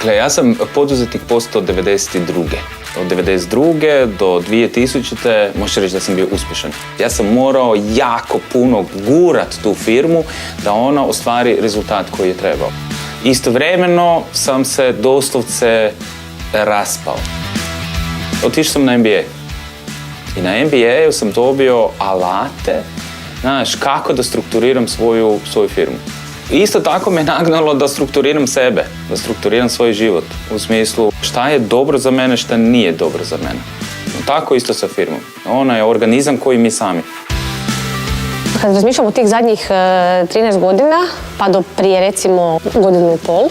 Gle, ja sam poduzetnik postao od 92. Od 92. do 2000. možeš reći da sam bio uspješan. Ja sam morao jako puno gurat tu firmu da ona ostvari rezultat koji je trebao. Istovremeno sam se doslovce raspao. Otišao sam na MBA. I na MBA-u sam dobio alate, znaš, kako da strukturiram svoju firmu. Isto tako me nagnalo da strukturiram sebe, da strukturiram svoj život. U smislu šta je dobro za mene, šta nije dobro za mene. No, tako isto sa firmom. Ona je organizam koji mi sami. Kad razmišljam o tih zadnjih 13 godina, pa do prije recimo godinu i pol,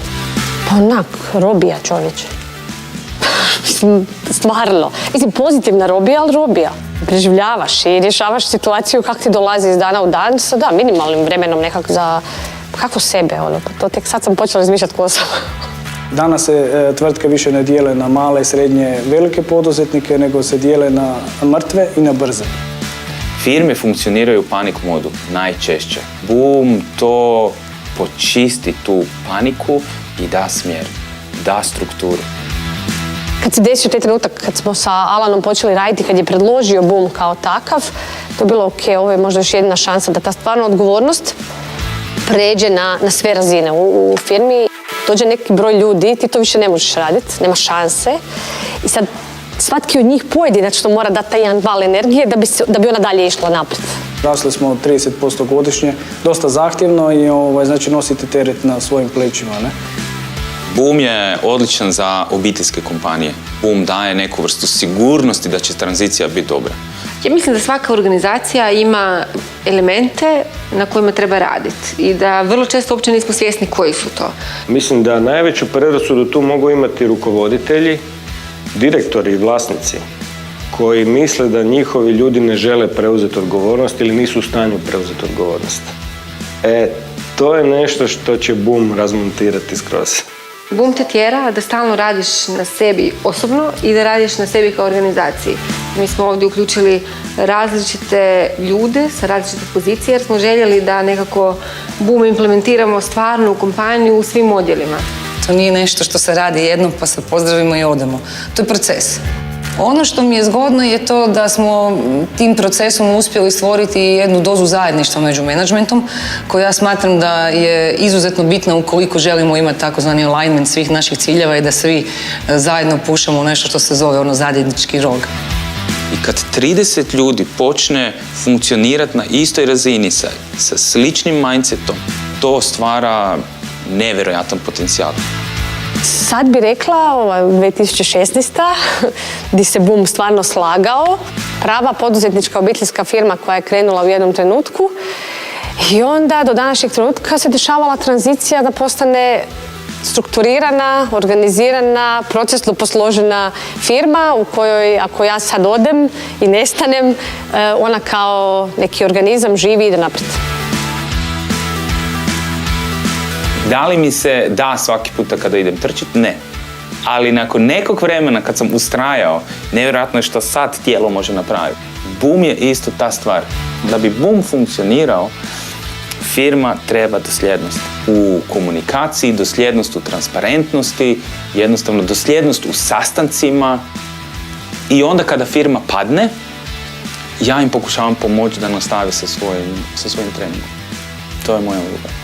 pa onak, robija čovječe. Mislim, stvarno. Mislim, pozitivna robija, ali robija. Preživljavaš i rješavaš situaciju kako ti dolazi iz dana u dan sa minimalnim vremenom nekako za kako sebe, to tek sad sam počela razmišljati ko sam. Danas se tvrtke više ne dijele na male, srednje, velike poduzetnike, nego se dijele na mrtve i na brze. Firme funkcioniraju u panik modu, najčešće. Boom, to počisti tu paniku i da smjer, da strukturu. Kad se desio taj trenutak, kad smo sa Alanom počeli raditi, kad je predložio Boom kao takav, to je bilo ok, ovo je možda još jedna šansa da ta stvarno odgovornost pređe na sve razine u firmi. Dođe neki broj ljudi, ti to više ne možeš raditi, nema šanse. I sad svatki od njih pojedinačno mora dati taj jedan val energije da bi ona dalje išla naprijed. Rasli smo 30% godišnje, dosta zahtjevno i znači nosite teret na svojim plećima. Ne? Boom je odličan za obiteljske kompanije. Boom daje neku vrstu sigurnosti da će tranzicija biti dobra. Ja mislim da svaka organizacija ima elemente na kojima treba raditi i da vrlo često uopće nismo svjesni koji su to. Mislim da najveću predrasudu tu mogu imati rukovoditelji, direktori i vlasnici koji misle da njihovi ljudi ne žele preuzeti odgovornost ili nisu u stanju preuzeti odgovornost. To je nešto što će Boom razmontirati skroz. Boom te tjera da stalno radiš na sebi osobno i da radiš na sebi kao organizaciji. Mi smo ovdje uključili različite ljude sa različitih pozicija jer smo željeli da nekako Boom implementiramo stvarno u kompaniju u svim odjelima. To nije nešto što se radi jednom pa se pozdravimo i odemo. To je proces. Ono što mi je zgodno je to da smo tim procesom uspjeli stvoriti jednu dozu zajedništva među menadžmentom, koju ja smatram da je izuzetno bitna ukoliko želimo imati takozvani alignment svih naših ciljeva i da svi zajedno pušemo nešto što se zove zajednički rog. I kad 30 ljudi počne funkcionirati na istoj razini sa sličnim mindsetom, to stvara nevjerojatan potencijal. Sad bi rekla, 2016. gdje se Boom stvarno slagao, prava poduzetnička obiteljska firma koja je krenula u jednom trenutku i onda do današnjeg trenutka se dešavala tranzicija da postane strukturirana, organizirana, procesno posložena firma u kojoj ako ja sad odem i nestanem, ona kao neki organizam živi i ide naprijed. Da li mi se da svaki puta kada idem trčiti? Ne. Ali nakon nekog vremena kad sam ustrajao, nevjerojatno je što sad tijelo može napraviti. Boom je isto ta stvar. Da bi Boom funkcionirao, firma treba dosljednost u komunikaciji, dosljednost u transparentnosti, jednostavno dosljednost u sastancima. I onda kada firma padne, ja im pokušavam pomoći da nastave sa svojim treningom. To je moja uloga.